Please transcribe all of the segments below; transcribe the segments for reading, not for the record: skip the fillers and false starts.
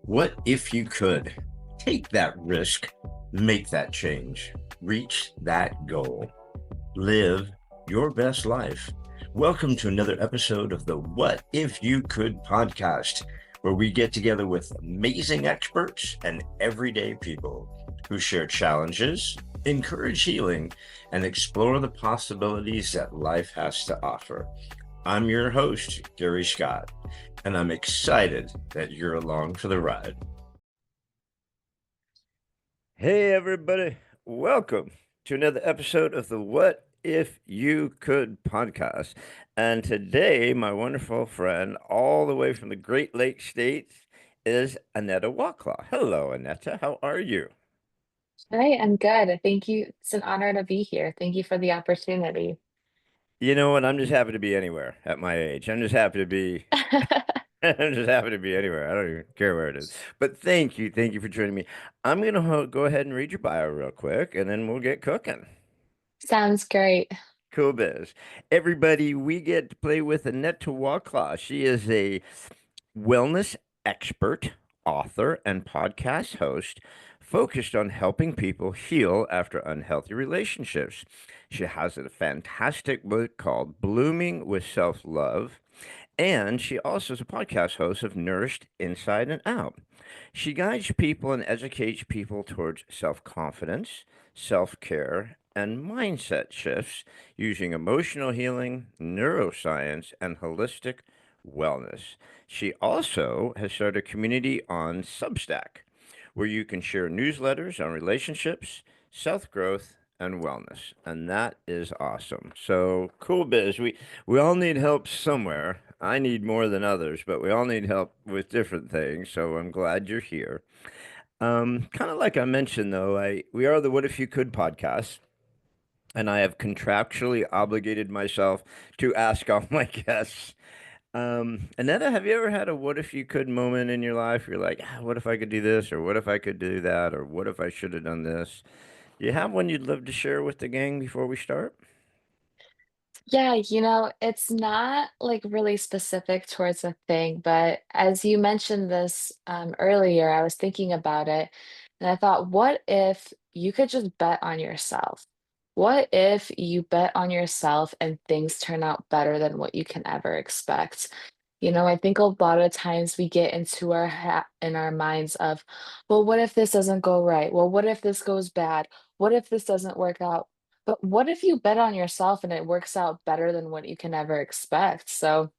What if you could take that risk, make that change, reach that goal, live your best life? Welcome to another episode of the What If You Could podcast, where we get together with amazing experts and everyday people who share challenges, encourage healing, and explore the possibilities that life has to offer. I'm your host, Gary Scott, and I'm excited that you're along for the ride. Hey, everybody. Welcome to another episode of the What If You Could podcast. And today, my wonderful friend, all the way from the Great Lakes states, is Aneta Waclaw. Hello, Aneta. How are you? Hi, I'm good. Thank you. It's an honor to be here. Thank you for the opportunity. You know what? I'm just happy to be anywhere at my age. I'm just happy to be. I'm just happy to be anywhere. I don't even care where it is. But thank you. Thank you for joining me. I'm going to go ahead and read your bio real quick, and then we'll get cooking. Sounds great. Cool biz. Everybody, we get to play with Aneta Waclaw. She is a wellness expert, author, and podcast host focused on helping people heal after unhealthy relationships. She has a fantastic book called Blooming with Self Love, and she also is a podcast host of Nourished Inside and Out. She guides people and educates people towards self confidence, self care, and mindset shifts using emotional healing, neuroscience, and holistic wellness. She also has started a community on Substack where you can share newsletters on relationships, self growth, and wellness. And that is awesome. So cool biz. We all need help somewhere. I need more than others, but we all need help with different things. So I'm glad you're here. Kind of like I mentioned though, I we are the What If You Could podcast, and I have contractually obligated myself to ask all my guests. Aneta, have you ever had a what if you could moment in your life? You're like, what if I could do this, or what if I could do that, or what if I should have done this? You have one you'd love to share with the gang before we start? Yeah, it's not like really specific towards a thing, but as you mentioned this earlier, I was thinking about it and I thought, what if you could just bet on yourself? What if you bet on yourself and things turn out better than what you can ever expect? I think a lot of times we get into in our minds of, well, what if this doesn't go right? Well, what if this goes bad? What if this doesn't work out? But what if you bet on yourself and it works out better than what you can ever expect? So,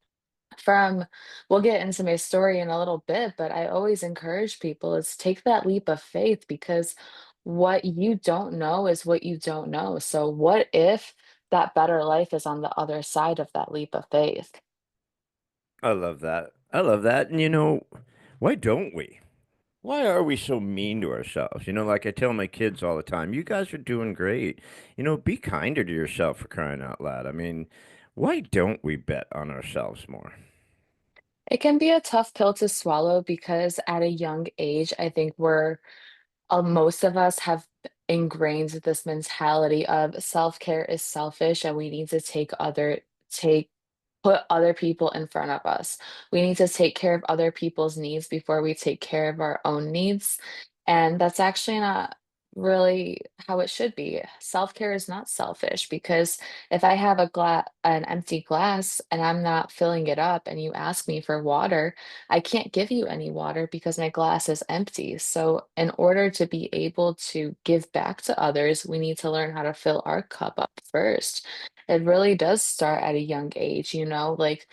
from we'll get into my story in a little bit, but I always encourage people is take that leap of faith because what you don't know is what you don't know. So, what if that better life is on the other side of that leap of faith? I love that. I love that. And why don't we? Why are we so mean to ourselves? Like I tell my kids all the time, you guys are doing great. Be kinder to yourself for crying out loud. I mean, why don't we bet on ourselves more? It can be a tough pill to swallow because at a young age, I think most of us have ingrained this mentality of self-care is selfish and we need to take put other people in front of us. We need to take care of other people's needs before we take care of our own needs. And that's actually not really how it should be. Self-care is not selfish because if I have an empty glass and I'm not filling it up and you ask me for water, I can't give you any water because my glass is empty. So in order to be able to give back to others, we need to learn how to fill our cup up first. It really does start at a young age, like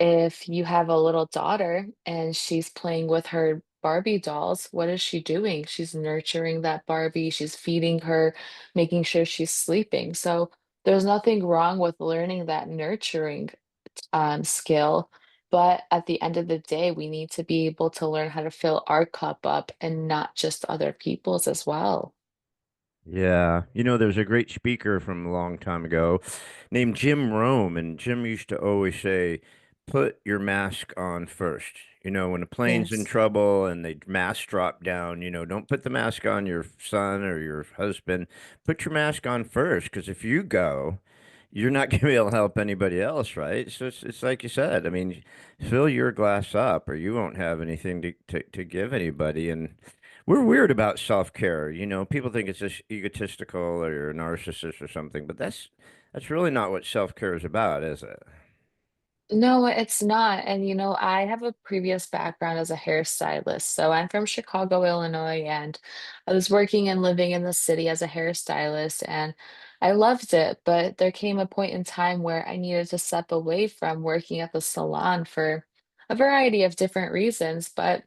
if you have a little daughter and she's playing with her Barbie dolls, what is she doing? She's nurturing that Barbie, she's feeding her, making sure she's sleeping. So there's nothing wrong with learning that nurturing skill. But at the end of the day, we need to be able to learn how to fill our cup up and not just other people's as well. Yeah. There's a great speaker from a long time ago named Jim Rome, and Jim used to always say, put your mask on first. When a plane's in Yes. trouble and the mask drop down, don't put the mask on your son or your husband. Put your mask on first, because if you go, you're not going to be able to help anybody else, right? So it's like you said. I mean, fill your glass up, or you won't have anything to give anybody. And we're weird about self-care. People think it's just egotistical or you're a narcissist or something, but that's really not what self-care is about, is it? No, it's not. And I have a previous background as a hairstylist. So I'm from Chicago, Illinois, and I was working and living in the city as a hairstylist, and I loved it. But there came a point in time where I needed to step away from working at the salon for a variety of different reasons. But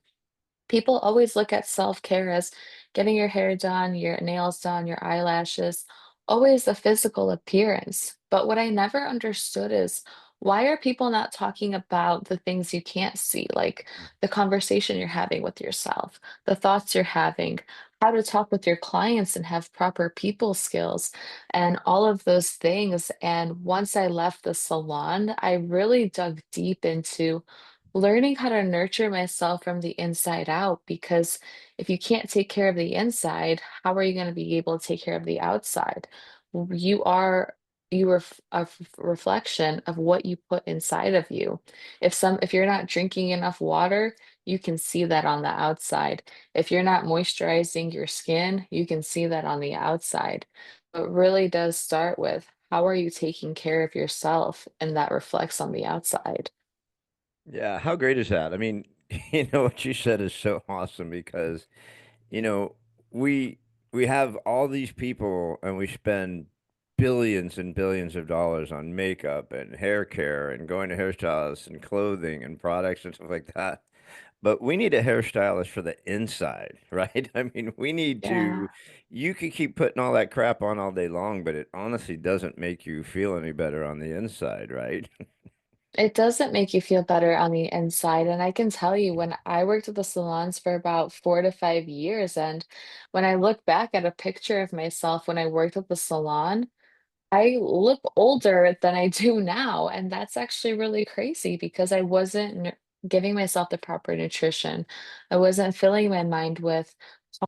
people always look at self-care as getting your hair done, your nails done, your eyelashes, always a physical appearance. But what I never understood is why are people not talking about the things you can't see, like the conversation you're having with yourself, the thoughts you're having, how to talk with your clients and have proper people skills, and all of those things. And once I left the salon, I really dug deep into learning how to nurture myself from the inside out, because if you can't take care of the inside, how are you going to be able to take care of the outside? You are reflection of what you put inside of you. If you're not drinking enough water, you can see that on the outside. If you're not moisturizing your skin, you can see that on the outside. It really does start with how are you taking care of yourself, and that reflects on the outside. Yeah, how great is that? I mean, what you said is so awesome because, you know, we we have all these people and we spend billions and billions of dollars on makeup and hair care and going to hairstylists and clothing and products and stuff like that. But we need a hairstylist for the inside, right? I mean, Yeah. you could keep putting all that crap on all day long, but it honestly doesn't make you feel any better on the inside, right? It doesn't make you feel better on the inside, and I can tell you when I worked at the salons for about 4 to 5 years, and when I look back at a picture of myself when I worked at the salon, I look older than I do now, and that's actually really crazy because I wasn't giving myself the proper nutrition. I wasn't filling my mind with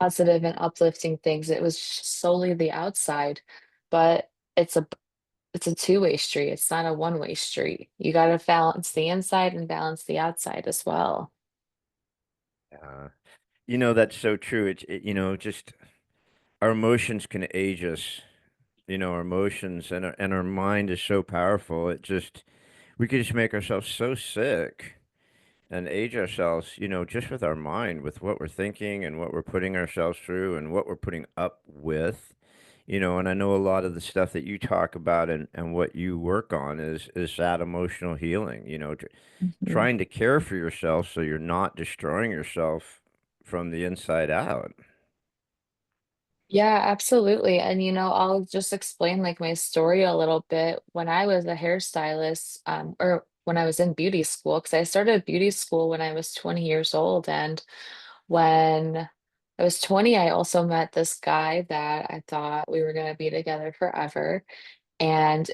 positive and uplifting things. It was just solely the outside, but it's a it's a two-way street. It's not a one-way street. You got to balance the inside and balance the outside as well. Uh, that's so true. Just our emotions can age us. Our emotions and our mind is so powerful. We could just make ourselves so sick and age ourselves, just with our mind, with what we're thinking and what we're putting ourselves through and what we're putting up with. And I know a lot of the stuff that you talk about and what you work on is that emotional healing, Mhm. trying to care for yourself so you're not destroying yourself from the inside out. Yeah, absolutely. And I'll just explain like my story a little bit. When I was a hairstylist, or when I was in beauty school, because I started beauty school when I was 20 years old. And when I was 20, I also met this guy that I thought we were going to be together forever. And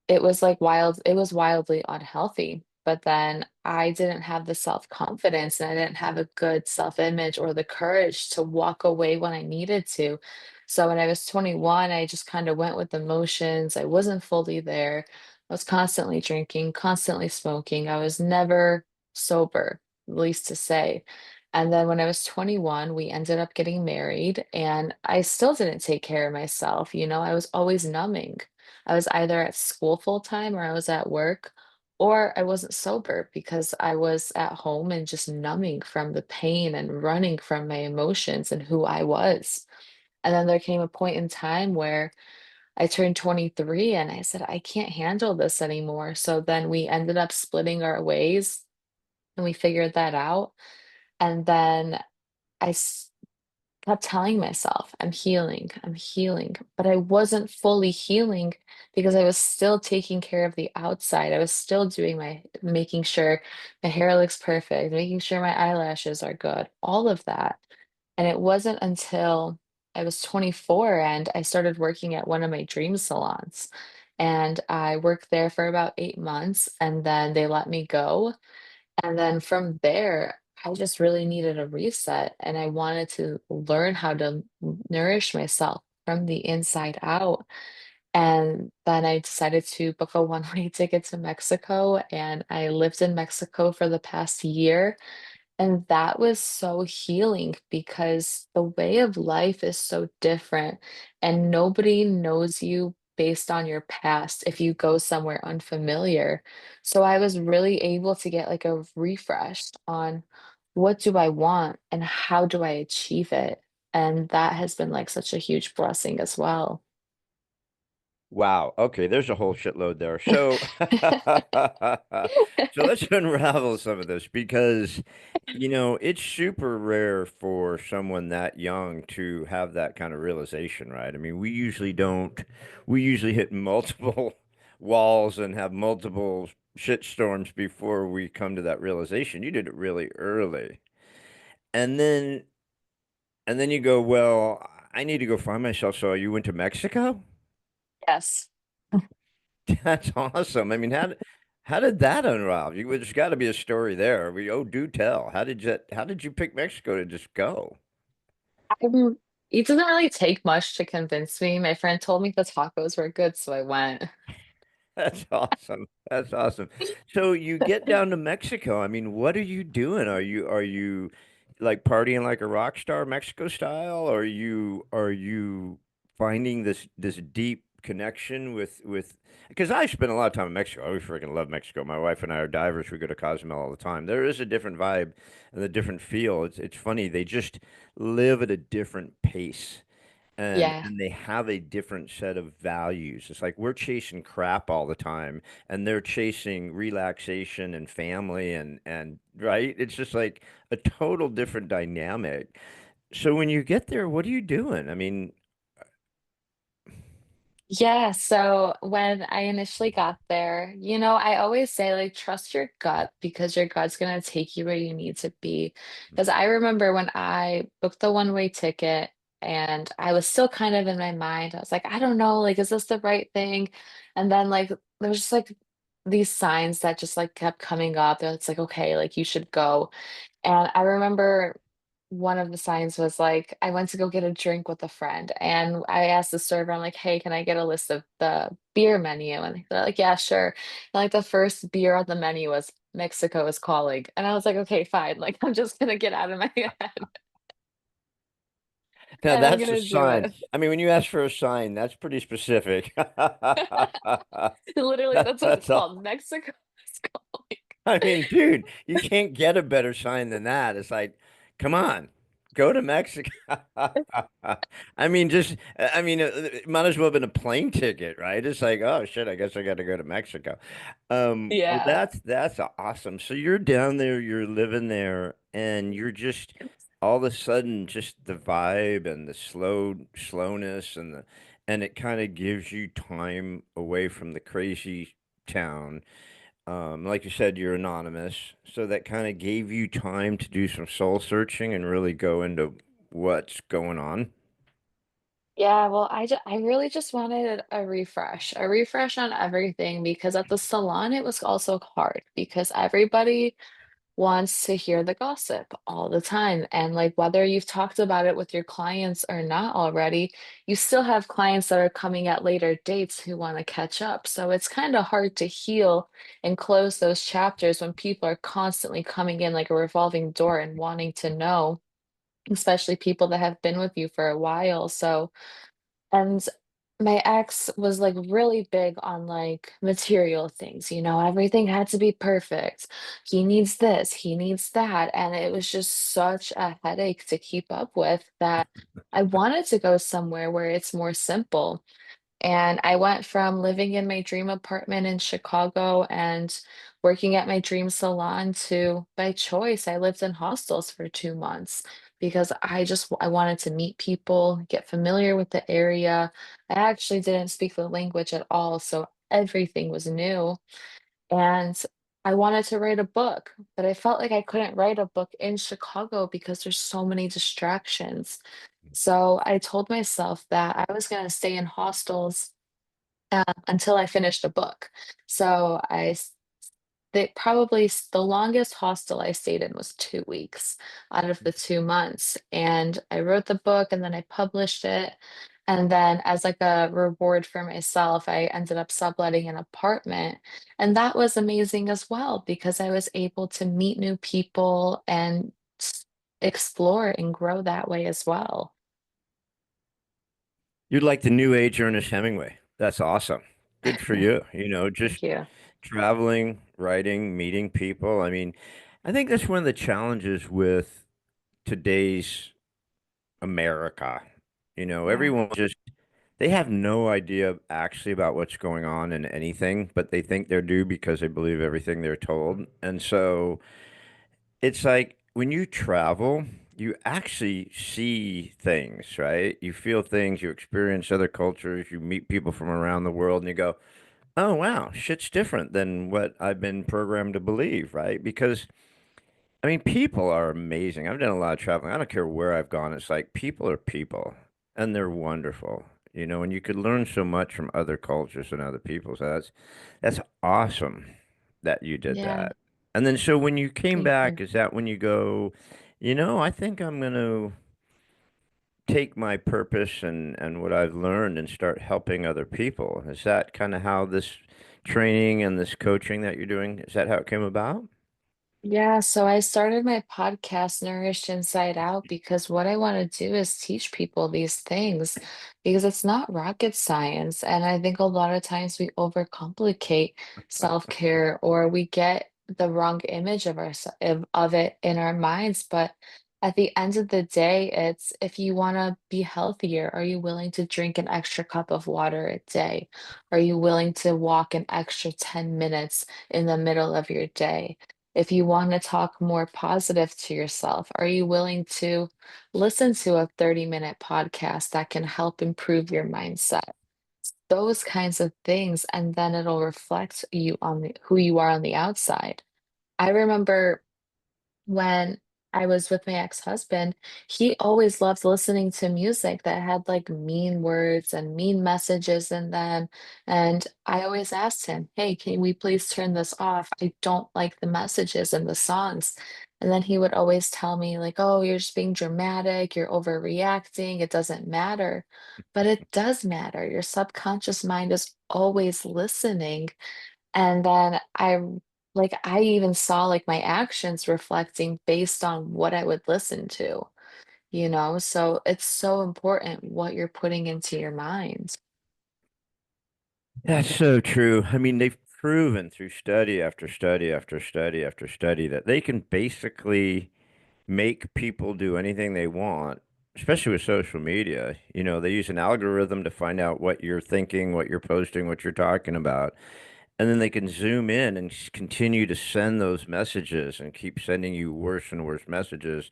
it was wildly unhealthy. But then I didn't have the self-confidence and I didn't have a good self-image or the courage to walk away when I needed to. So when I was 21, I just kind of went with the motions. I wasn't fully there. I was constantly drinking, constantly smoking. I was never sober, least to say. And then when I was 21, we ended up getting married, and I still didn't take care of myself. I was always numbing. I was either at school full time or I was at work, or I wasn't sober because I was at home and just numbing from the pain and running from my emotions and who I was. And then there came a point in time where I turned 23 and I said, I can't handle this anymore. So then we ended up splitting our ways and we figured that out. And then I kept telling myself, I'm healing, but I wasn't fully healing because I was still taking care of the outside. I was still making sure my hair looks perfect, making sure my eyelashes are good, all of that. And it wasn't until I was 24 and I started working at one of my dream salons. And I worked there for about 8 months and then they let me go. And then from there, I just really needed a reset and I wanted to learn how to nourish myself from the inside out. And then I decided to book a one-way ticket to Mexico, and I lived in Mexico for the past year. And that was so healing because the way of life is so different, and nobody knows you based on your past if you go somewhere unfamiliar. So I was really able to get like a refresh on what do I want and how do I achieve it. And that has been like such a huge blessing as well. Wow. Okay, there's a whole shitload there. So, so let's unravel some of this because, it's super rare for someone that young to have that kind of realization, right? I mean, we usually don't. We usually hit multiple walls and have multiple shit storms before we come to that realization. You did it really early. And then and then you go, well, I need to go find myself. So you went to Mexico? Yes. That's awesome. I mean, how did that unravel? There's got to be a story there. Do tell. How did you pick Mexico to just go? Um, it doesn't really take much to convince me. My friend told me the tacos were good, so I went. That's awesome. That's awesome. So you get down to Mexico. I mean, what are you doing? Are you like partying like a rock star Mexico style? Are you finding this deep connection with because I spent a lot of time in Mexico. I freaking love Mexico. My wife and I are divers. We go to Cozumel all the time. There is a different vibe and a different feel. It's funny. They just live at a different pace and Yeah. and they have a different set of values. It's like we're chasing crap all the time, and they're chasing relaxation and family and right. It's just like a total different dynamic. So when you get there, what are you doing? I mean, Yeah, so when I initially got there, I always say like trust your gut because your gut's gonna take you where you need to be. Because I remember when I booked the one-way ticket and I was still kind of in my mind, I was like, I don't know, like, is this the right thing? And then like there was just like these signs that just like kept coming up. And it's like, okay, like you should go. And I remember one of the signs was like, I went to go get a drink with a friend, and I asked the server, I'm like, "Hey, can I get a list of the beer menu?" And they're like, "Yeah, sure." And like the first beer on the menu was Mexico is calling. And I was like, "Okay, fine. Like I'm just gonna get out of my head now and I'm that's a gonna do sign. it." I mean, when you ask for a sign, that's pretty specific. Literally, that's what it's That's all. called. Mexico is calling. I mean, dude, you can't get a better sign than that. It's like, come on, go to Mexico. I mean, it might as well have been a plane ticket, right? It's like, oh shit, I guess I got to go to Mexico. Well, Yeah. that's awesome. So you're down there, you're living there, and you're just all of a sudden just the vibe and the slowness and it kind of gives you time away from the crazy town. Like you said, you're anonymous, so that kind of gave you time to do some soul searching and really go into what's going on. Yeah, well, I really just wanted a refresh on everything because at the salon it was also hard because everybody wants to hear the gossip all the time. And like whether you've talked about it with your clients or not already, you still have clients that are coming at later dates who want to catch up. So it's kind of hard to heal and close those chapters when people are constantly coming in like a revolving door and wanting to know, especially people that have been with you for a while. So and my ex was like really big on like material things, everything had to be perfect. He needs this, he needs that. And it was just such a headache to keep up with that I wanted to go somewhere where it's more simple. And I went from living in my dream apartment in Chicago and working at my dream salon to, by choice, I lived in hostels for 2 months because I wanted to meet people, get familiar with the area. I actually didn't speak the language at all, so everything was new. And I wanted to write a book, but I felt like I couldn't write a book in Chicago because there's so many distractions. So I told myself that I was going to stay in hostels until I finished a book. So the longest hostel I stayed in was 2 weeks out of the 2 months. And I wrote the book and then I published it. And then as like a reward for myself, I ended up subletting an apartment. And that was amazing as well because I was able to meet new people and explore and grow that way as well. You're like the new age Ernest Hemingway. That's awesome. Good for you. Just Thank you. traveling, writing, meeting people. I mean, I think that's one of the challenges with today's America. Yeah. Everyone just, they have no idea actually about what's going on in anything, but they think they're due because they believe everything they're told. And so it's like when you travel, you actually see things, right? You feel things, you experience other cultures, you meet people from around the world, and you go, oh, wow, shit's different than what I've been programmed to believe, right? Because I mean, people are amazing. I've done a lot of traveling. I don't care where I've gone. It's like people are people and they're wonderful, and you could learn so much from other cultures and other people. So that's awesome that you did Yeah. that. And then so when you came Thank you. back, is that when you go, I think I'm going to take my purpose and what I've learned and start helping other people. Is that kind of how this training and this coaching that you're doing, is that how it came about? Yeah, so I started my podcast, Nourished Inside Out, because what I want to do is teach people these things because it's not rocket science. And I think a lot of times we overcomplicate self-care or we get the wrong image of of it in our minds. But at the end of the day, it's if you want to be healthier, are you willing to drink an extra cup of water a day? Are you willing to walk an extra 10 minutes in the middle of your day? If you want to talk more positive to yourself, are you willing to listen to a 30-minute podcast that can help improve your mindset? Those kinds of things, and then it'll reflect you on who you are on the outside. I remember when I was with my ex-husband, he always loved listening to music that had like mean words and mean messages in them. And I always asked him, hey, can we please turn this off? I don't like the messages in the songs. And then he would always tell me, like, oh, you're just being dramatic, you're overreacting, it doesn't matter. But it does matter. Your subconscious mind is always listening. And then I even saw like my actions reflecting based on what I would listen to, you know? So it's so important what you're putting into your mind. That's so true. I mean, they've proven through study after study after study after study that they can basically make people do anything they want, especially with social media. They use an algorithm to find out what you're thinking, what you're posting, what you're talking about. And then they can zoom in and continue to send those messages and keep sending you worse and worse messages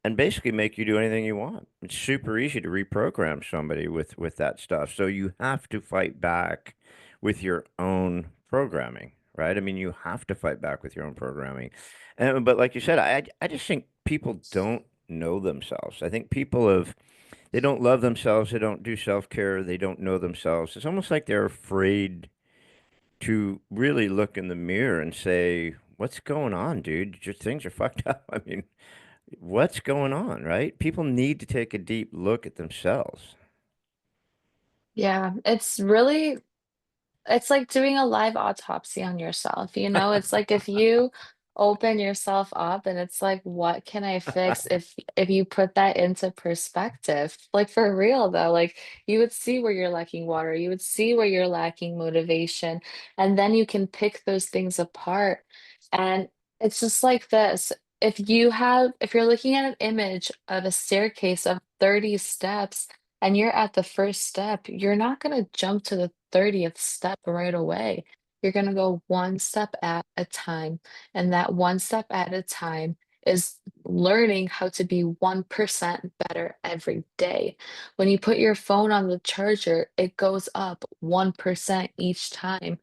and basically make you do anything you want. It's super easy to reprogram somebody with that stuff. So you have to fight back with your own programming, right? I mean, you have to fight back with your own programming. But like you said, I just think people don't know themselves. I think they don't love themselves. They don't do self-care. They don't know themselves. It's almost like they're afraid to really look in the mirror and say, what's going on, dude? Your things are fucked up. I mean, what's going on, right? People need to take a deep look at themselves. Yeah, it's like doing a live autopsy on yourself, you know? It's like if you open yourself up and it's like, what can I fix if you put that into perspective? Like for real though, like you would see where you're lacking water, you would see where you're lacking motivation, and then you can pick those things apart. And it's just like this. If you're looking at an image of a staircase of 30 steps, and you're at the first step, you're not going to jump to the 30th step right away. You're going to go one step at a time. And that one step at a time is learning how to be 1% better every day. When you put your phone on the charger, it goes up 1% each time,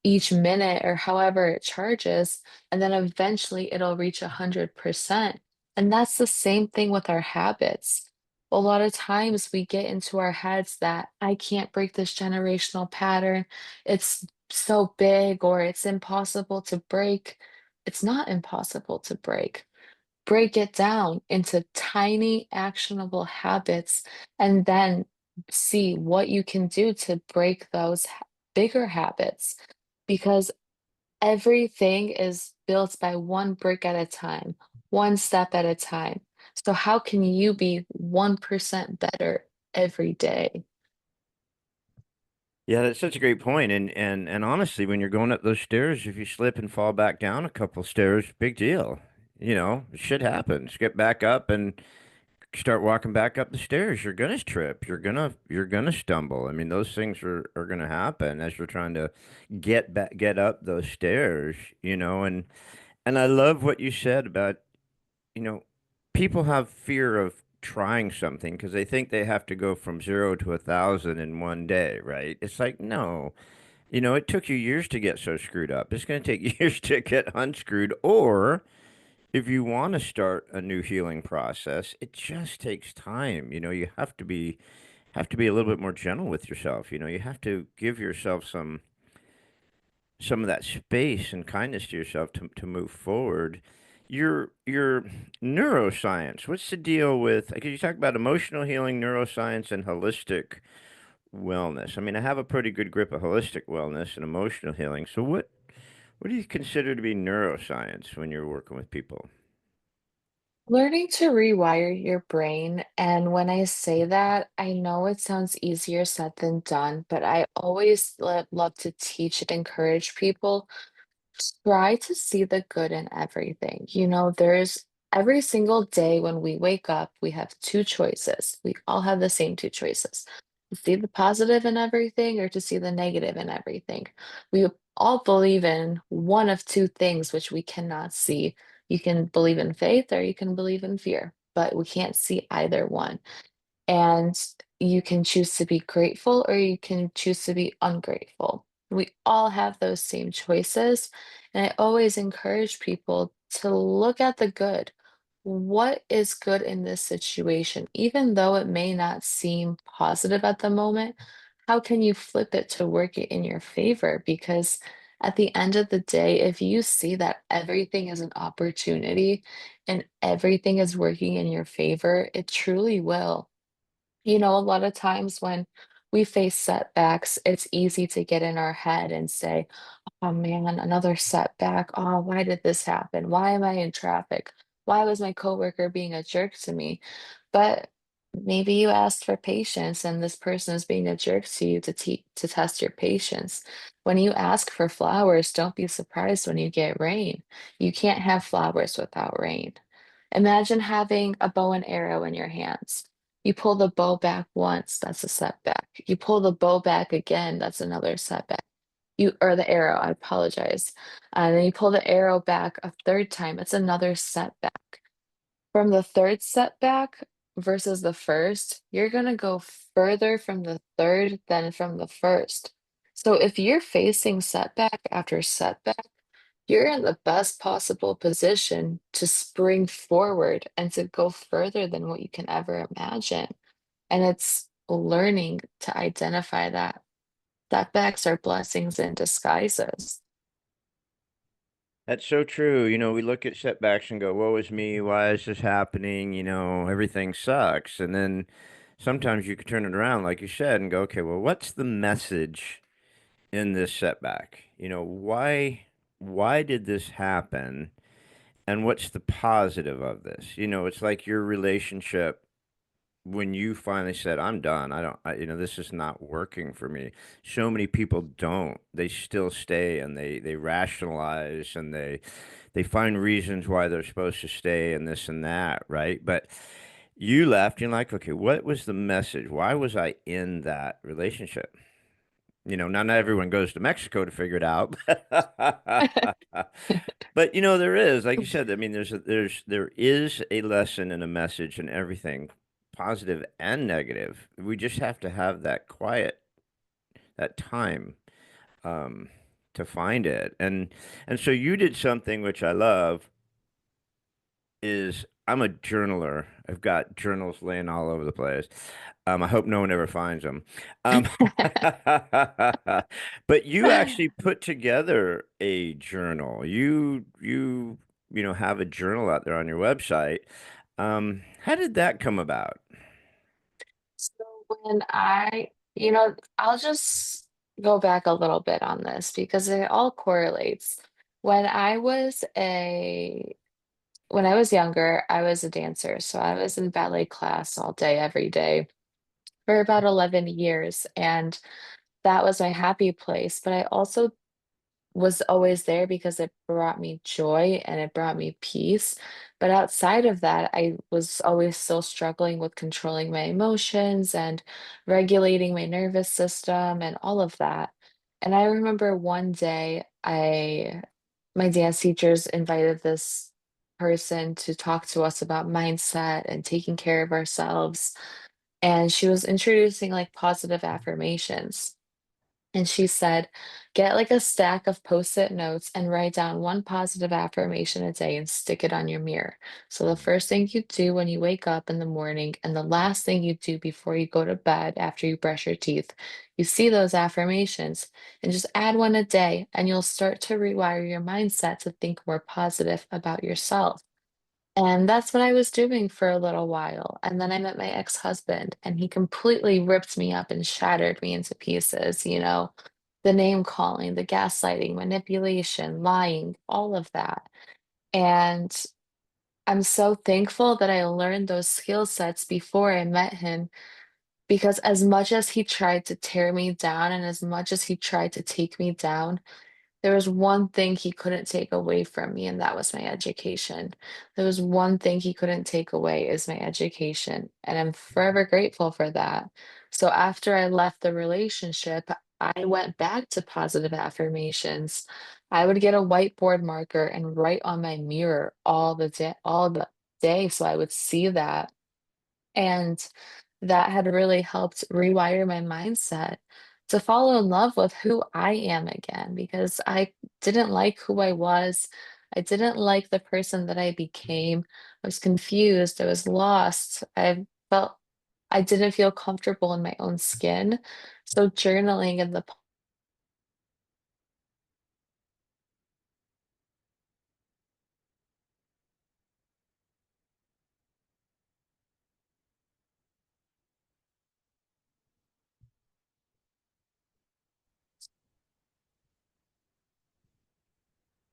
each minute or however it charges, and then eventually it'll reach 100%. And that's the same thing with our habits. A lot of times we get into our heads that I can't break this generational pattern. It's so big or it's impossible to break. It's not impossible to break. Break it down into tiny actionable habits and then see what you can do to break those bigger habits because everything is built by one brick at a time, one step at a time. So, how can you be 1% better every day? Yeah, that's such a great point. And honestly, when you're going up those stairs, if you slip and fall back down a couple stairs, big deal. Shit happens. Get back up and start walking back up the stairs. You're gonna trip. You're gonna stumble. I mean, those things are gonna happen as you're trying to get up those stairs, and I love what you said about, you know, people have fear of trying something because they think they have to go from 0 to 1,000 in one day, right? It's like, no, it took you years to get so screwed up. It's going to take years to get unscrewed. Or if you want to start a new healing process, it just takes time. You have to be a little bit more gentle with yourself. You have to give yourself some of that space and kindness to yourself to move forward. Your neuroscience, what's the deal with, because you talk about emotional healing, neuroscience, and holistic wellness. I mean, I have a pretty good grip of holistic wellness and emotional healing. So what do you consider to be neuroscience when you're working with people? Learning to rewire your brain. And when I say that, I know it sounds easier said than done, but I always love to teach and encourage people. Try to see the good in everything. There's every single day when we wake up, we have two choices. We all have the same two choices: to see the positive in everything or to see the negative in everything. We all believe in one of two things, which we cannot see. You can believe in faith or you can believe in fear, but we can't see either one. And you can choose to be grateful or you can choose to be ungrateful. We all have those same choices. And I always encourage people to look at the good. What is good in this situation? Even though it may not seem positive at the moment, how can you flip it to work it in your favor? Because at the end of the day, if you see that everything is an opportunity and everything is working in your favor, it truly will. A lot of times when we face setbacks, it's easy to get in our head and say, "Oh man, another setback. Oh, why did this happen? Why am I in traffic? Why was my coworker being a jerk to me?" But maybe you asked for patience and this person is being a jerk to you to test your patience. When you ask for flowers, don't be surprised when you get rain. You can't have flowers without rain. Imagine having a bow and arrow in your hands. You pull the bow back once, that's a setback. You pull the bow back again, that's another setback. Or the arrow, I apologize. And then you pull the arrow back a third time, it's another setback. From the third setback versus the first, you're gonna go further from the third than from the first. So if you're facing setback after setback, you're in the best possible position to spring forward and to go further than what you can ever imagine. And it's learning to identify that setbacks are blessings in disguises. That's so true. We look at setbacks and go, woe is me. Why is this happening? Everything sucks. And then sometimes you can turn it around, like you said, and go, okay, well, what's the message in this setback? Why did this happen? And what's the positive of this? It's like your relationship when you finally said, I'm done. This is not working for me. So many people don't. They still stay and they rationalize and they find reasons why they're supposed to stay and this and that, right? But you left, you're like, okay, what was the message? Why was I in that relationship? Not everyone goes to Mexico to figure it out. But there is, like you said, I mean, there is a lesson and a message and everything, positive and negative. We just have to have that quiet, that time, um, to find it. And so you did something which I love is I'm a journaler. I've got journals laying all over the place. I hope no one ever finds them. Um, but you actually put together a journal. You have a journal out there on your website. How did that come about? When I'll just go back a little bit on this because it all correlates. When I was a when I was younger, I was a dancer, so I was in ballet class all day, every day for about 11 years, and that was my happy place. But I also was always there because it brought me joy and it brought me peace. But outside of that, I was always still struggling with controlling my emotions and regulating my nervous system and all of that. And I remember one day my dance teachers invited this person to talk to us about mindset and taking care of ourselves. And she was introducing like positive affirmations. And she said, get like a stack of post-it notes and write down one positive affirmation a day and stick it on your mirror. So the first thing you do when you wake up in the morning and the last thing you do before you go to bed after you brush your teeth, you see those affirmations and just add one a day and you'll start to rewire your mindset to think more positive about yourself. And that's what I was doing for a little while. And then I met my ex-husband, and he completely ripped me up and shattered me into pieces, the name calling, the gaslighting, manipulation, lying, all of that. And I'm so thankful that I learned those skill sets before I met him because as much as he tried to tear me down and as much as he tried to take me down, there was one thing he couldn't take away from me, and that was my education. There was one thing he couldn't take away is my education, and I'm forever grateful for that. So after I left the relationship, I went back to positive affirmations. I would get a whiteboard marker and write on my mirror all the day so I would see that. And that had really helped rewire my mindset to fall in love with who I am again because I didn't like who I was. I didn't like the person that I became. I was confused. I was lost. Felt I didn't feel comfortable in my own skin. So journaling and the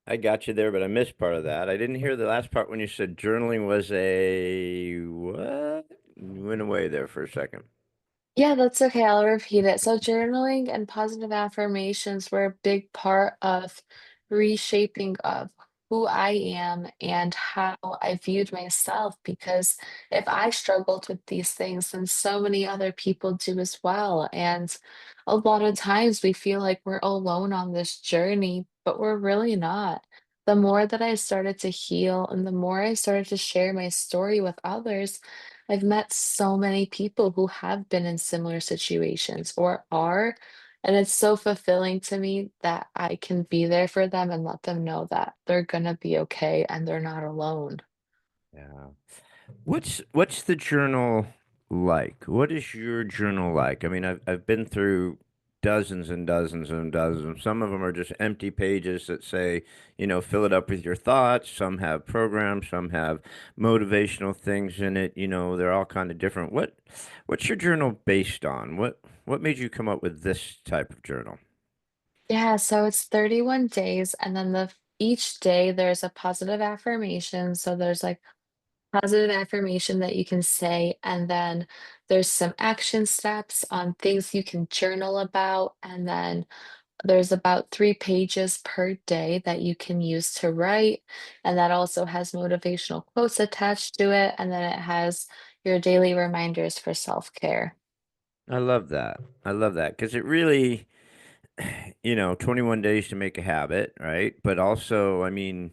I got you there, but I missed part of that. I didn't hear the last part when you said journaling was a what? You went away there for a second. Yeah, that's okay. I'll repeat it. So, journaling and positive affirmations were a big part of reshaping of who I am and how I viewed myself. Because if I struggled with these things, then so many other people do as well. And a lot of times we feel like we're alone on this journey, but we're really not. The more that I started to heal and the more I started to share my story with others, I've met so many people who have been in similar situations or are, and it's so fulfilling to me that I can be there for them and let them know that they're gonna be okay and they're not alone. Yeah. What's the journal like? What is your journal like? I mean, I've been through dozens and dozens and dozens. Some of them are just empty pages that say, fill it up with your thoughts. Some have programs, some have motivational things in it. They're all kind of different. What's your journal based on? What made you come up with this type of journal? Yeah, so it's 31 days, and then each day there's a positive affirmation. So there's like positive affirmation that you can say, and then there's some action steps on things you can journal about, and then there's about 3 pages per day that you can use to write, and that also has motivational quotes attached to it, and then it has your daily reminders for self-care. I love that. I love that because it really 21 days to make a habit, right? But also, I mean,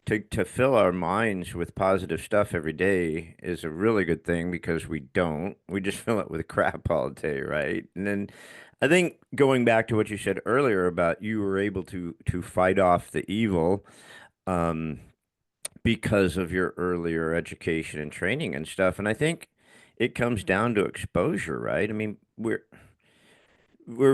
to fill our minds with positive stuff every day is a really good thing because we don't. We just fill it with crap all day, right? And then I think going back to what you said earlier about you were able to fight off the evil um because of your earlier education and training and stuff. And I think it comes down to exposure, right? I mean, we're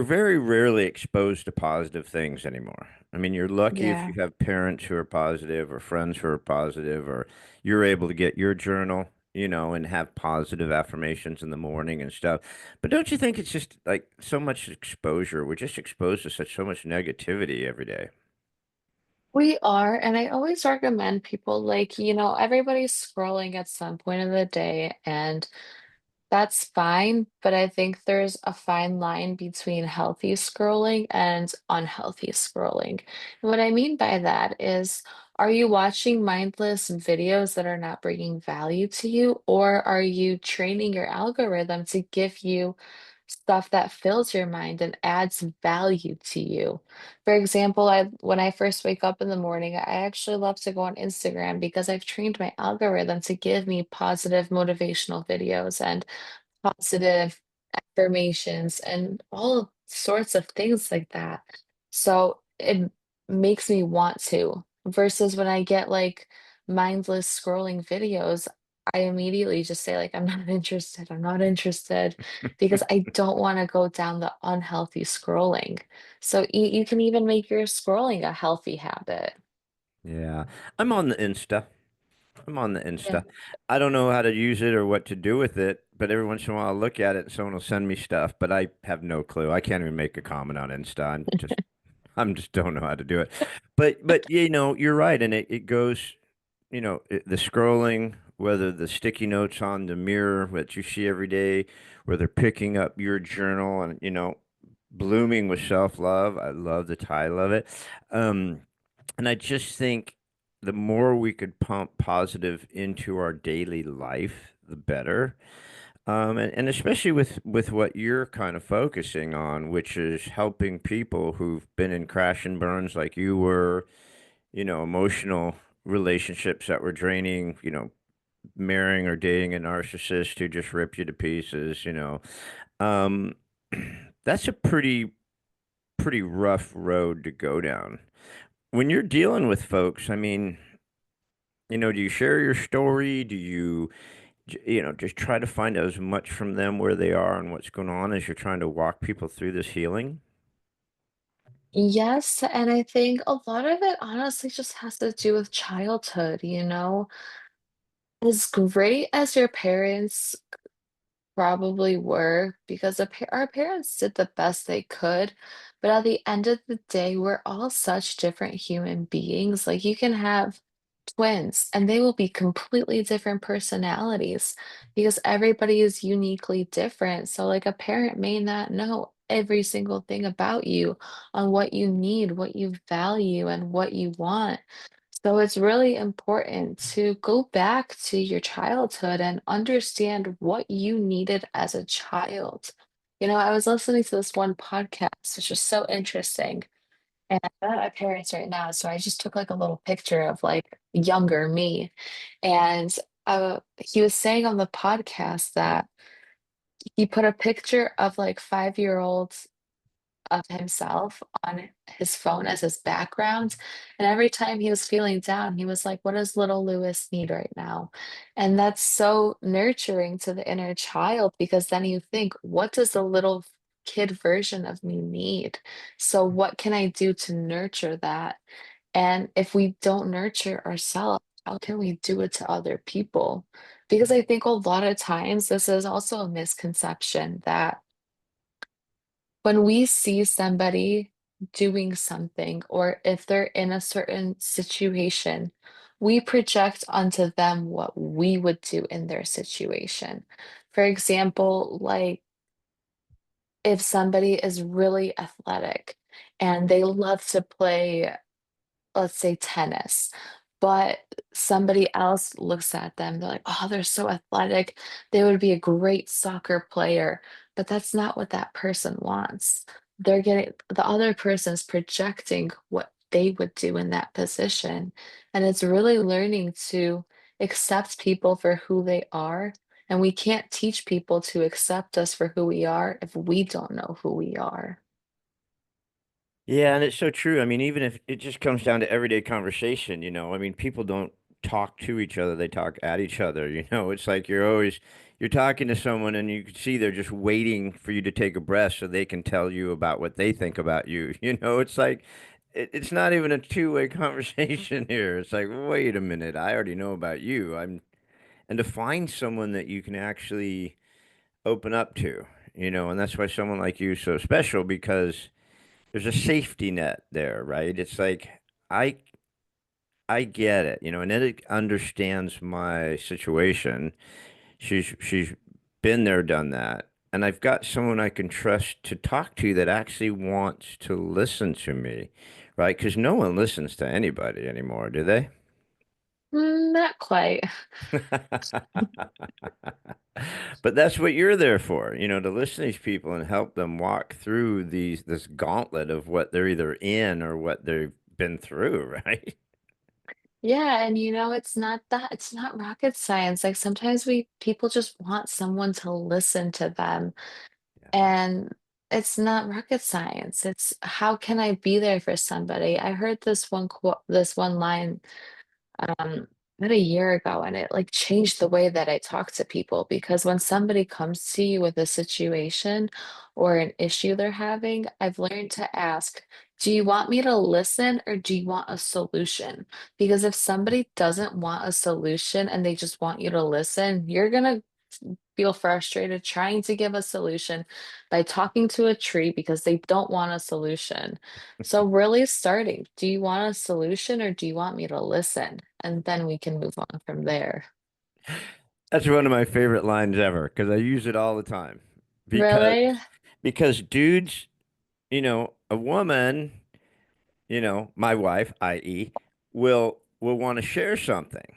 very rarely exposed to positive things anymore. I mean, you're lucky if Yeah. you have parents who are positive or friends who are positive, or you're able to get your journal. and have positive affirmations in the morning and stuff. But don't you think it's just like so much exposure? We're just exposed to such so much negativity every day. We are, and I always recommend people like, everybody's scrolling at some point of the day, and that's fine, but I think there's a fine line between healthy scrolling and unhealthy scrolling. And what I mean by that is, are you watching mindless videos that are not bringing value to you, or are you training your algorithm to give you stuff that fills your mind and adds value to you? For example, when I first wake up in the morning, I actually love to go on Instagram because I've trained my algorithm to give me positive motivational videos and positive affirmations and all sorts of things like that. So it makes me want to, versus when I get like mindless scrolling videos, I immediately just say like I'm not interested, I'm not interested because I don't want to go down the unhealthy scrolling. So you can even make your scrolling a healthy habit. Yeah. I'm on the Insta. I'm on the Yeah. Insta. I don't know how to use it or what to do with it, but every once in a while I'll look at it and someone will send me stuff, but I have no clue. I can't even make a comment on Insta. I'm just don't know how to do it. But you're right, and it goes, the scrolling, whether the sticky notes on the mirror that you see every day, where they're picking up your journal and blooming with self-love. I love the title of it. Um, and I just think the more we could pump positive into our daily life, the better. And especially with what you're kind of focusing on, which is helping people who've been in crash and burns like you were, emotional relationships that were draining, marrying or dating a narcissist who just rip you to pieces. Um, that's a pretty rough road to go down. When you're dealing with folks, I mean, do you share your story? Do you, just try to find out as much from them where they are and what's going on as you're trying to walk people through this healing? Yes, and I think a lot of it honestly just has to do with childhood. As great as your parents probably were, because our parents did the best they could, but at the end of the day, we're all such different human beings. Like, you can have twins, and they will be completely different personalities because everybody is uniquely different. So, like, a parent may not know every single thing about you on what you need, what you value, and what you want. So it's really important to go back to your childhood and understand what you needed as a child. I was listening to this one podcast, which was so interesting. And I'm at my parents right now, so I just took like a little picture of like younger me. And he was saying on the podcast that he put a picture of like 5-year-old of himself on his phone as his background. And every time he was feeling down, he was like, what does little Lewis need right now? And that's so nurturing to the inner child because then you think, what does the little kid version of me need? So, what can I do to nurture that? And if we don't nurture ourselves, how can we do it to other people? Because I think a lot of times this is also a misconception that when we see somebody doing something, or if they're in a certain situation, we project onto them what we would do in their situation. For example, like if somebody is really athletic and they love to play, let's say, tennis, but somebody else looks at them, they're like, "Oh, they're so athletic. They would be a great soccer player." But that's not what that person wants. The other person's projecting what they would do in that position. And it's really learning to accept people for who they are. And we can't teach people to accept us for who we are if we don't know who we are. Yeah, and it's so true. I mean, even if it just comes down to everyday conversation. I mean, people don't talk to each other, they talk at each other. It's like you're talking to someone and you can see they're just waiting for you to take a breath so they can tell you about what they think about you. It's like it's not even a two-way conversation here. It's like, wait a minute, I already know about you. and to find someone that you can actually open up to, and that's why someone like you is so special because there's a safety net there, right? It's like I I get it, and it understands my situation. She's been there, done that. And I've got someone I can trust to talk to that actually wants to listen to me, right? Because no one listens to anybody anymore, do they? Not quite. But that's what you're there for, to listen to these people and help them walk through this gauntlet of what they're either in or what they've been through, right? Yeah, and it's not rocket science. Like sometimes people just want someone to listen to them. Yeah. And it's not rocket science. It's how can I be there for somebody? I heard this one line um about a year ago, and it like changed the way that I talk to people because when somebody comes to you with a situation or an issue they're having, I've learned to ask, do you want me to listen or do you want a solution? Because if somebody doesn't want a solution and they just want you to listen, you're gonna feel frustrated trying to give a solution by talking to a tree because they don't want a solution. So, really starting, do you want a solution or do you want me to listen? And then we can move on from there. That's one of my favorite lines ever because I use it all the time. Because Really? because dudes, a woman, my wife, i.e., will want to share something.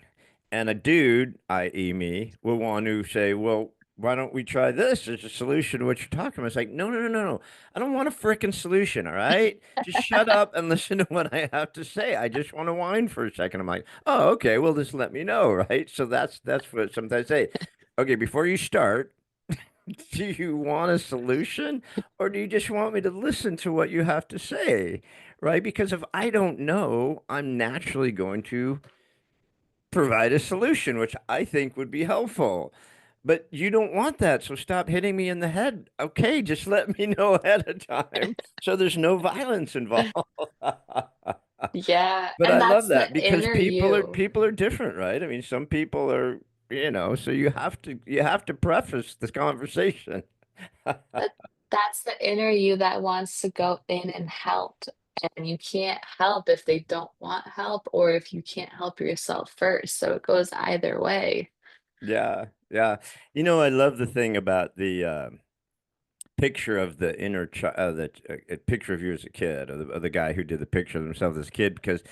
And a dude, i.e. me, will want to say, well, why don't we try this as a solution to what you're talking about? It's like, no, no, no, no, no. I don't want a frickin' solution, all right? Just shut up and listen to what I have to say. I just want to whine for a second. I'm like, oh, okay, well, just let me know, right? So that's what sometimes I say. Okay, before you start, do you want a solution or do you just want me to listen to what you have to say? Right? Because if I don't know, I'm naturally going to provide a solution, which I think would be helpful. But you don't want that, so stop hitting me in the head. Okay, just let me know ahead of time so there's no violence involved. Yeah, But and I love that's the that because inner people are you. people are different, right? I mean, some people are, so you have to preface this conversation. That that's the inner you that wants to go in and help. And you can't help if they don't want help or if you can't help yourself first. So it goes either way. Yeah, yeah. I love the thing about the picture of the inner child, the picture of you as a kid, of the guy who did the picture of himself as a kid, because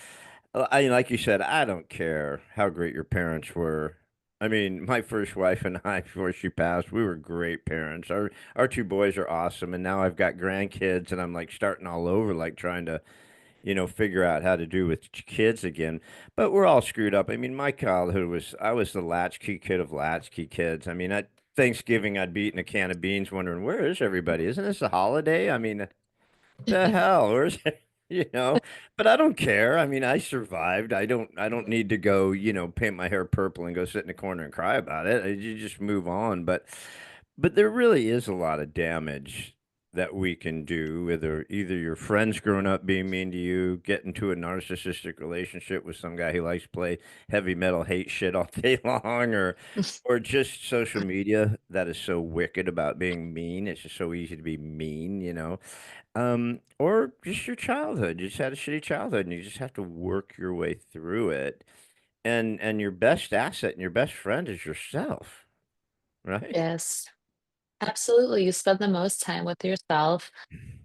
like you said, I don't care how great your parents were. I mean, my first wife and I, before she passed, we were great parents. Our two boys are awesome, and now I've got grandkids, and I'm like starting all over, like trying to figure out how to do with kids again. But we're all screwed up. I mean, my childhood I was the latchkey kid of latchkey kids. I mean, at Thanksgiving, I'd be eating a can of beans, wondering, where is everybody? Isn't this a holiday? I mean, the hell, where's, you know, but I don't care. I mean, I survived. I don't need to go, paint my hair purple and go sit in the corner and cry about it. You just move on. But there really is a lot of damage that we can do with either your friends growing up being mean to you, get into a narcissistic relationship with some guy who likes to play heavy metal hate shit all day long, or just social media that is so wicked about being mean. It's just so easy to be mean. Or just your childhood. You just had a shitty childhood and you just have to work your way through it. And your best asset and your best friend is yourself, right? Yes. Absolutely. You spend the most time with yourself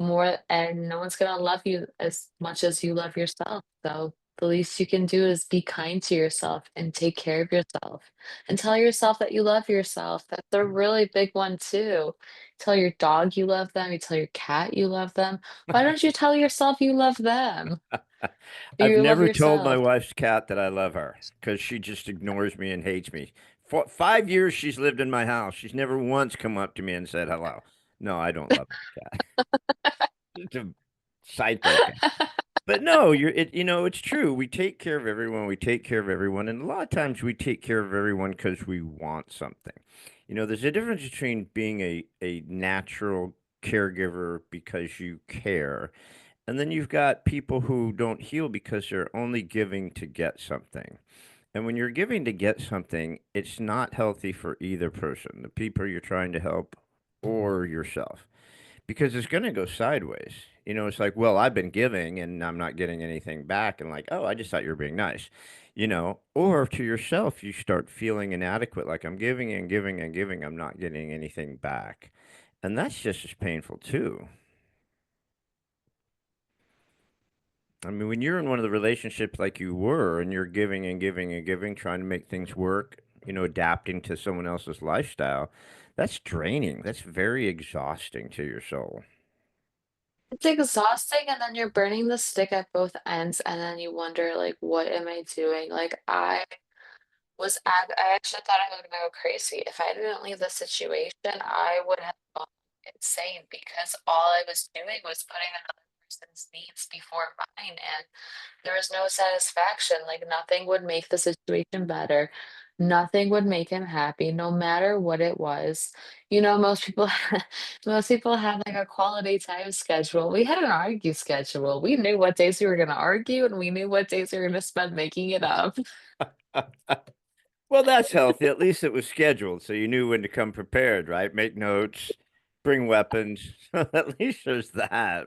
more, and no one's gonna love you as much as you love yourself. So the least you can do is be kind to yourself and take care of yourself and tell yourself that you love yourself. That's a really big one too. Tell your dog you love them, you tell your cat you love them. Why don't you tell yourself you love them? I've You love never told my yourself. wife's cat that I love her because she just ignores me and hates me. For 5 years she's lived in my house. She's never once come up to me and said hello. No, I don't love my cat. She's a psycho cat. But no, it's true. We take care of everyone. We take care of everyone. And a lot of times we take care of everyone because we want something. There's a difference between being a natural caregiver because you care. And then you've got people who don't heal because they're only giving to get something. And when you're giving to get something, it's not healthy for either person, the people you're trying to help or yourself, because it's going to go sideways. It's like, well, I've been giving and I'm not getting anything back. And like, oh, I just thought you were being nice, or to yourself, you start feeling inadequate, like I'm giving and giving and giving, I'm not getting anything back. And that's just as painful too. I mean, when you're in one of the relationships like you were and you're giving and giving and giving, trying to make things work, adapting to someone else's lifestyle, that's draining. That's very exhausting to your soul. It's exhausting, and then you're burning the stick at both ends, and then you wonder, like, what am I doing? Like, I actually thought I would go crazy. If I didn't leave the situation, I would have gone insane because all I was doing was putting another person's needs before mine, and there was no satisfaction. Like, nothing would make the situation better. Nothing would make him happy, no matter what it was. Most people most people have like a quality time schedule. We had an argue schedule. We knew what days we were gonna argue, and we knew what days we were gonna spend making it up. Well, that's healthy. At least it was scheduled, so you knew when to come prepared, right? Make notes, bring weapons. At least there's that.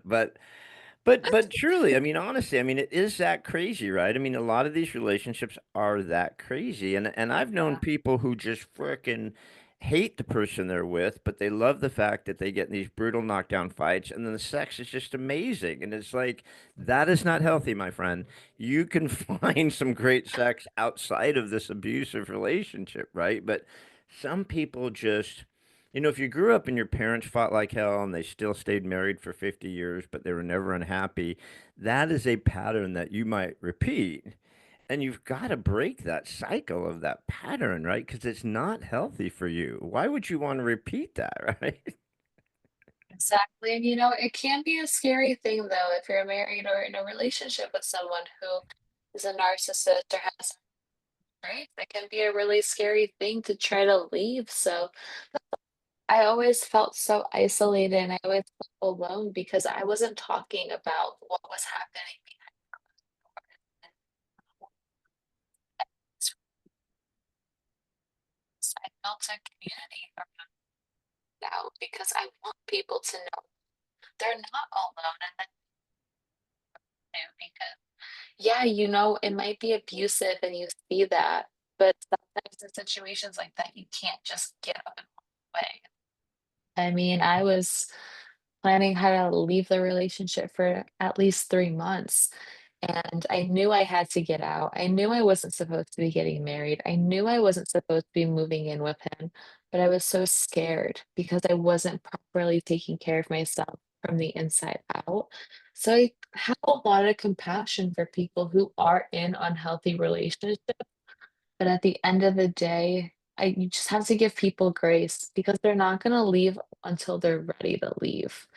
But truly, I mean, honestly, I mean, it is that crazy, right? I mean, a lot of these relationships are that crazy. And I've known Yeah. people who just frickin' hate the person they're with, but they love the fact that they get in these brutal knockdown fights and then the sex is just amazing. And it's like, that is not healthy, my friend. You can find some great sex outside of this abusive relationship, right? But some people just if you grew up and your parents fought like hell and they still stayed married for 50 years, but they were never unhappy, that is a pattern that you might repeat. And you've got to break that cycle of that pattern, right? Because it's not healthy for you. Why would you want to repeat that, right? Exactly. And it can be a scary thing though if you're married or in a relationship with someone who is a narcissist or has traits. It can be a really scary thing to try to leave. So I always felt so isolated and I always felt alone because I wasn't talking about what was happening behind the scenes. I built a community around now because I want people to know they're not alone and that too because yeah, it might be abusive and you see that, but sometimes in situations like that, you can't just get up and walk away. I mean, I was planning how to leave the relationship for at least 3 months, and I knew I had to get out. I knew I wasn't supposed to be getting married. I knew I wasn't supposed to be moving in with him, but I was so scared because I wasn't properly taking care of myself from the inside out. So I have a lot of compassion for people who are in unhealthy relationships, but at the end of the day, you just have to give people grace because they're not gonna leave until they're ready to leave.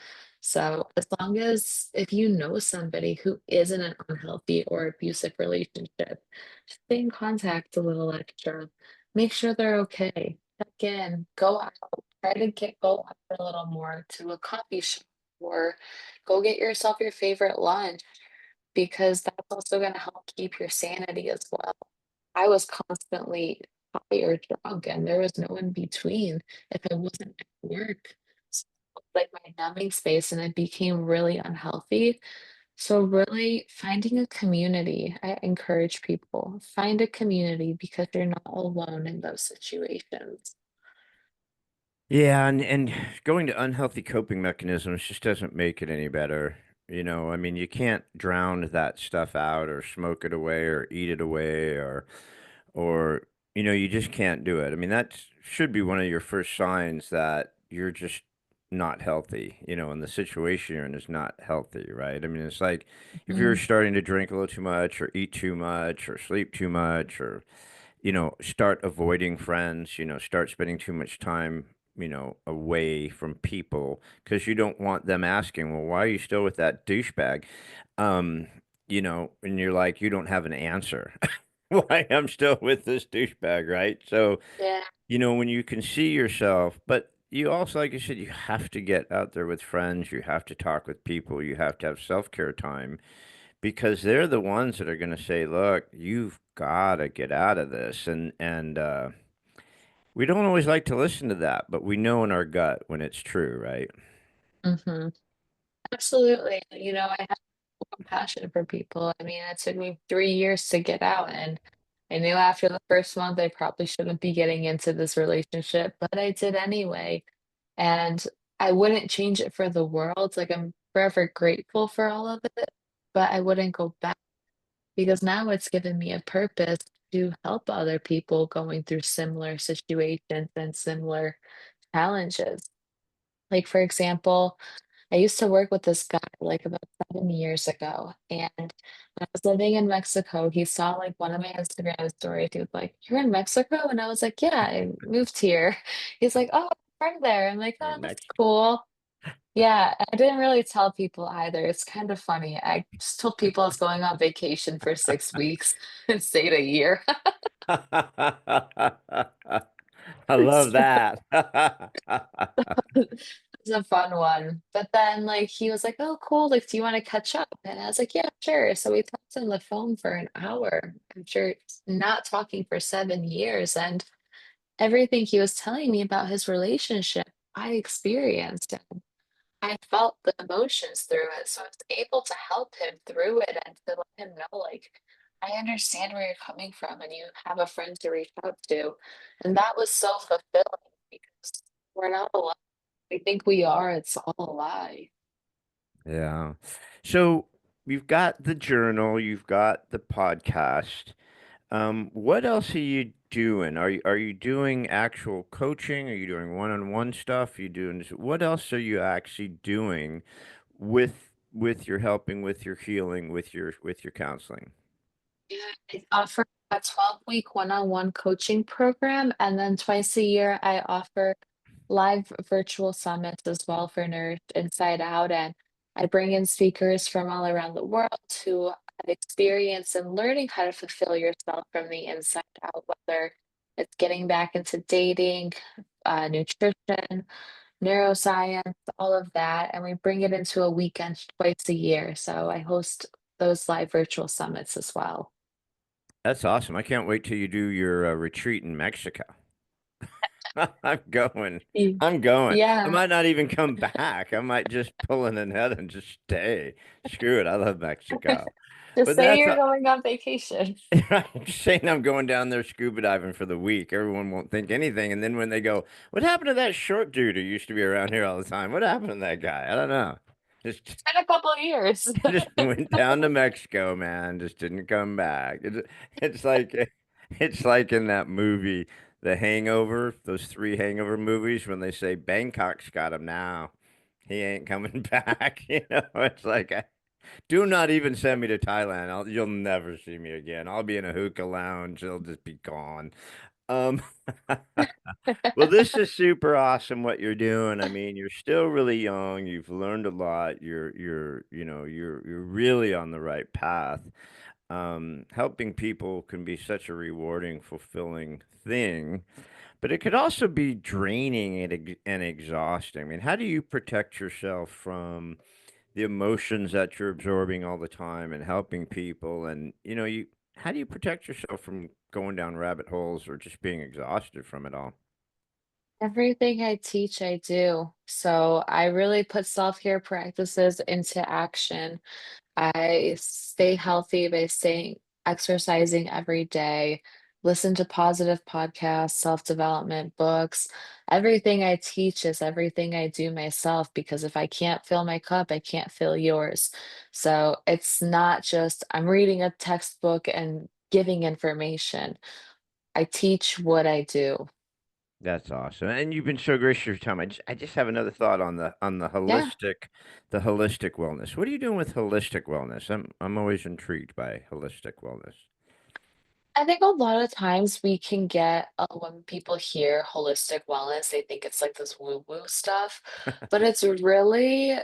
So, as long as if you know somebody who is in an unhealthy or abusive relationship, just stay in contact a little extra. Make sure they're okay. Check in, go out, try to go out a little more to a coffee shop or go get yourself your favorite lunch because that's also gonna help keep your sanity as well. I was constantly high or drunk, and there was no in between if I wasn't at work. So, like my numbing space, and it became really unhealthy. So, really finding a community, I encourage people find a community because you're not alone in those situations. Yeah, and going to unhealthy coping mechanisms just doesn't make it any better. I mean, you can't drown that stuff out or smoke it away or eat it away or you just can't do it. I mean, that should be one of your first signs that you're just not healthy, and the situation you're in is not healthy, right? I mean, it's like if you're Mm, starting to drink a little too much or eat too much or sleep too much or start avoiding friends, start spending too much time, away from people because you don't want them asking, well, why are you still with that douchebag? Um, and you're like, you don't have an answer why I'm still with this douchebag, right? So, yeah. when you can see yourself, but you also, like I said, you have to get out there with friends, you have to talk with people, you have to have self-care time because they're the ones that are going to say, "Look, you've got to get out of this," and we don't always like to listen to that, but we know in our gut when it's true, right? Hmm. Absolutely. I have compassion for people. I mean, it took me 3 years to get out, and I knew after the first month I probably shouldn't be getting into this relationship, but I did anyway. And I wouldn't change it for the world. Like, I'm forever grateful for all of it, but I wouldn't go back because now it's given me a purpose to help other people going through similar situations and similar challenges. Like, for example, I used to work with this guy like about 7 years ago. And when I was living in Mexico, he saw like one of my Instagram stories. He was like, "You're in Mexico?" And I was like, "Yeah, I moved here." He's like, "Oh, I'm from there." I'm like, "Oh, that's Next. cool." Yeah, I didn't really tell people either. It's kind of funny. I just told people I was going on vacation for 6 weeks and stayed a year. I love that. It's a fun one. But then like he was like, "Oh, cool. Like, do you want to catch up?" And I was like, "Yeah, sure." So we talked on the phone for an hour after not talking for 7 years. And everything he was telling me about his relationship, I experienced. I felt the emotions through it, so I was able to help him through it and to let him know, like, I understand where you're coming from and you have a friend to reach out to. And that was so fulfilling because we're not alone. We think we are, it's all a lie. Yeah. So you've got the journal, you've got the podcast. What else are you doing? Are you doing actual coaching? Are you doing one-on-one stuff? Are you doing what else are you actually doing with your helping, with your healing, with your counseling? Yeah, I offer a 12-week one-on-one coaching program, and then twice a year I offer live virtual summits as well for Nourished Inside Out. And I bring in speakers from all around the world who have experience in learning how to fulfill yourself from the inside out, whether it's getting back into dating, nutrition, neuroscience, all of that. And we bring it into a weekend twice a year. So I host those live virtual summits as well. That's awesome. I can't wait till you do your retreat in Mexico. I'm going. Y- I'm going. I Yeah. might not even come back. I might just pull in ahead and just stay. Screw it. I love Mexico. Just But say that's you're going on vacation. I'm saying I'm going down there scuba diving for the week. Everyone won't think anything. And then when they go, what happened to that short dude who used to be around here all the time? What happened to that guy? I don't know. Just It's been a couple of years. just went down to Mexico, man. Just didn't come back. It's like it's like in that movie, The Hangover, those three Hangover movies, when they say Bangkok's got him now. He ain't coming back. It's like do not even send me to Thailand. You'll never see me again. I'll be in a hookah lounge. It'll just be gone. Um, well, this is super awesome what you're doing. I mean, you're still really young. You've learned a lot. You're really on the right path. Helping people can be such a rewarding, fulfilling thing, but it could also be draining and exhausting. I mean, how do you protect yourself from the emotions that you're absorbing all the time and helping people? And you how do you protect yourself from going down rabbit holes or just being exhausted from it all? Everything I teach, I do. So I really put self-care practices into action. I stay healthy by staying exercising every day, listen to positive podcasts, self-development books. Everything I teach is everything I do myself because if I can't fill my cup, I can't fill yours. So it's not just I'm reading a textbook and giving information. I teach what I do. That's awesome. And you've been so gracious with your time. I just have another thought on the Yeah. holistic wellness. What are you doing with holistic wellness? I'm always intrigued by holistic wellness. I think a lot of times we can get when people hear holistic wellness, they think it's like this woo-woo stuff, but it's really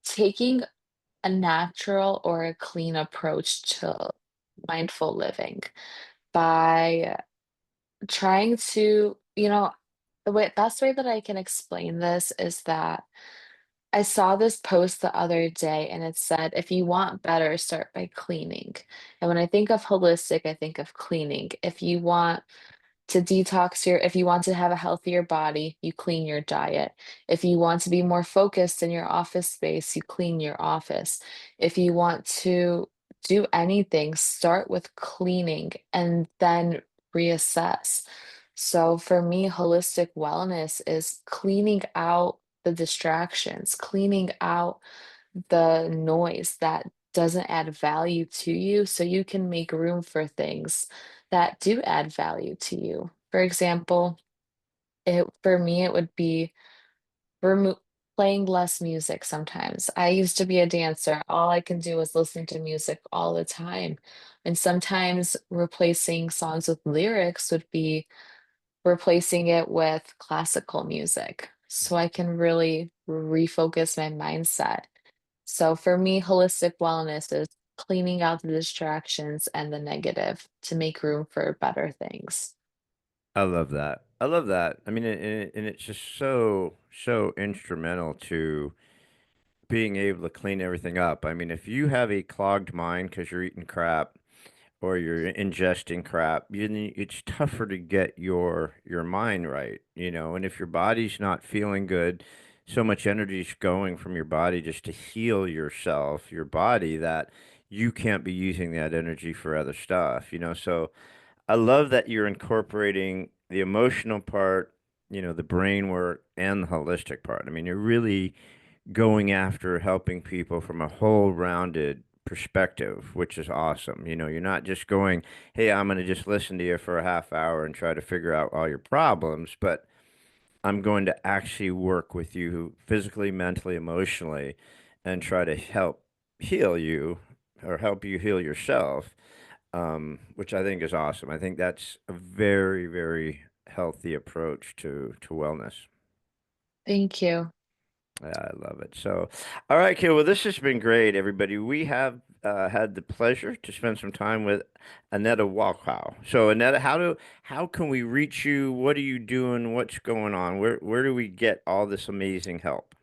taking a natural or a clean approach to mindful living by trying to, the best way that I can explain this is that I saw this post the other day and it said, if you want better, start by cleaning. And when I think of holistic, I think of cleaning. If you want to detox if you want to have a healthier body, you clean your diet. If you want to be more focused in your office space, you clean your office. If you want to do anything, start with cleaning and then reassess. So for me, holistic wellness is cleaning out the distractions, cleaning out the noise that doesn't add value to you so you can make room for things that do add value to you. For example, for me it would be remo- playing less music sometimes. I used to be a dancer. All I can do is listen to music all the time. And sometimes replacing songs with lyrics would be replacing it with classical music so I can really refocus my mindset. So for me, holistic wellness is cleaning out the distractions and the negative to make room for better things. I love that. I love that. I mean, and it's just so instrumental to being able to clean everything up. I mean, if you have a clogged mind because you're eating crap or you're ingesting crap, it's tougher to get your mind right, you know. And if your body's not feeling good, so much energy's going from your body just to heal yourself, your body, that you can't be using that energy for other stuff, you know. So I love that you're incorporating the emotional part, you know, the brain work and the holistic part. I mean, you're really going after helping people from a whole rounded perspective, which is awesome. You know, you're not just going, hey, I'm going to just listen to you for a half hour and try to figure out all your problems, but I'm going to actually work with you physically, mentally, emotionally, and try to help heal you or help you heal yourself, which I think is awesome. I think that's a very healthy approach to wellness. Thank you. Yeah, I love it. So, all right, Kid. Well, this has been great, everybody. We have had the pleasure to spend some time with Aneta Waclaw. So, Aneta, how can we reach you? What are you doing? What's going on? Where do we get all this amazing help?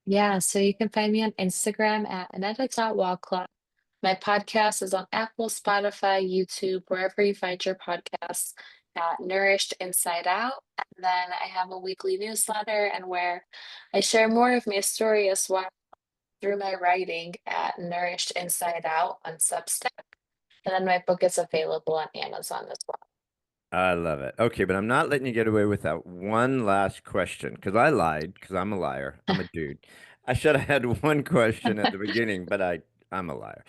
Yeah, so you can find me on Instagram at Aneta.Waclaw. My podcast is on Apple, Spotify, YouTube, wherever you find your podcasts at Nourished Inside Out. And then I have a weekly newsletter and where I share more of my story as well through my writing at Nourished Inside Out on Substack. And then my book is available on Amazon as well. I love it. Okay, but I'm not letting you get away without one last question because I lied because I'm a liar. I'm a dude. I said I had one question at the beginning, but I'm a liar.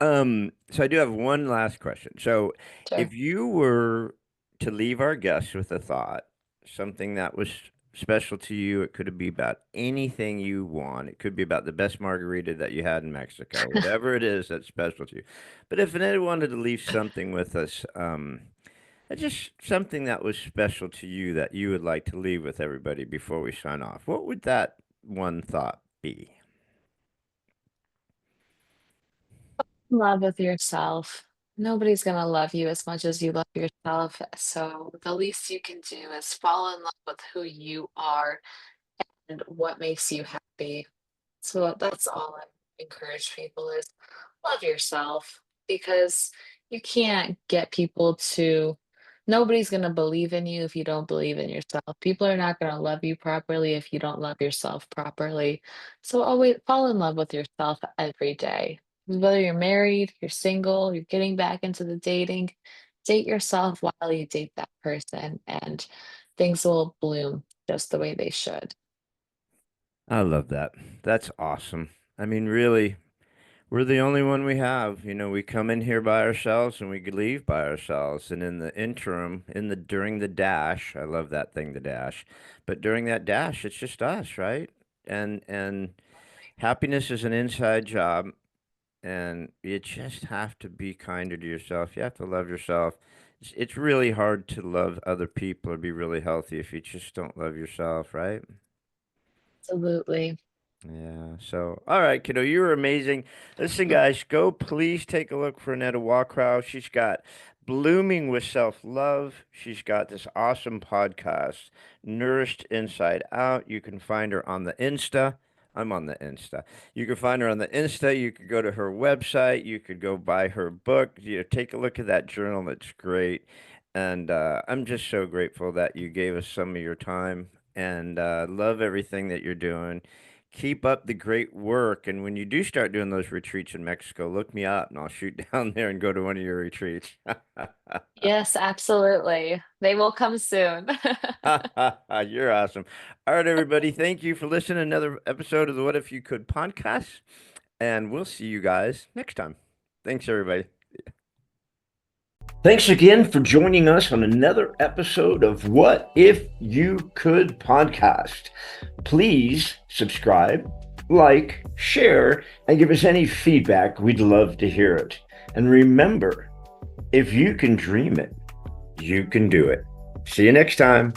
So I do have one last question. So Sure. if you were to leave our guests with a thought, something that was special to you, it could be about anything you want. It could be about the best margarita that you had in Mexico, whatever it is that's special to you. But if Annette wanted to leave something with us, just something that was special to you that you would like to leave with everybody before we sign off. What would that one thought be? Love with yourself. Nobody's going to love you as much as you love yourself. So the least you can do is fall in love with who you are and what makes you happy. So that's all I encourage people is love yourself because you can't get people to, nobody's going to believe in you if you don't believe in yourself. People are not going to love you properly if you don't love yourself properly. So always fall in love with yourself every day. Whether you're married, you're single, you're getting back into the dating, date yourself while you date that person and things will bloom just the way they should. I love that. That's awesome. I mean, really, we're the only one we have. You know, we come in here by ourselves and we could leave by ourselves. And in the interim, during the dash, I love that thing, the dash. But during that dash, it's just us, right? And happiness is an inside job. And you just have to be kinder to yourself. You have to love yourself. It's really hard to love other people or be really healthy if you just don't love yourself, right? Absolutely. Yeah. So, all right, kiddo, you're amazing. Listen, guys, go please take a look for Aneta Waclaw. She's got Blooming with Self-Love. She's got this awesome podcast, Nourished Inside Out. You can find her on the Insta. I'm on the Insta. You can find her on the Insta. You could go to her website. You could go buy her book. Take a look at that journal. It's great. And I'm just so grateful that you gave us some of your time and love everything that you're doing. Keep up the great work. And when you do start doing those retreats in Mexico, look me up and I'll shoot down there and go to one of your retreats. Yes, absolutely. They will come soon. You're awesome. All right, everybody. Thank you for listening to another episode of the What If You Could podcast. And we'll see you guys next time. Thanks, everybody. Thanks again for joining us on another episode of What If You Could podcast. Please subscribe, like, share, and give us any feedback. We'd love to hear it. And remember, if you can dream it, you can do it. See you next time.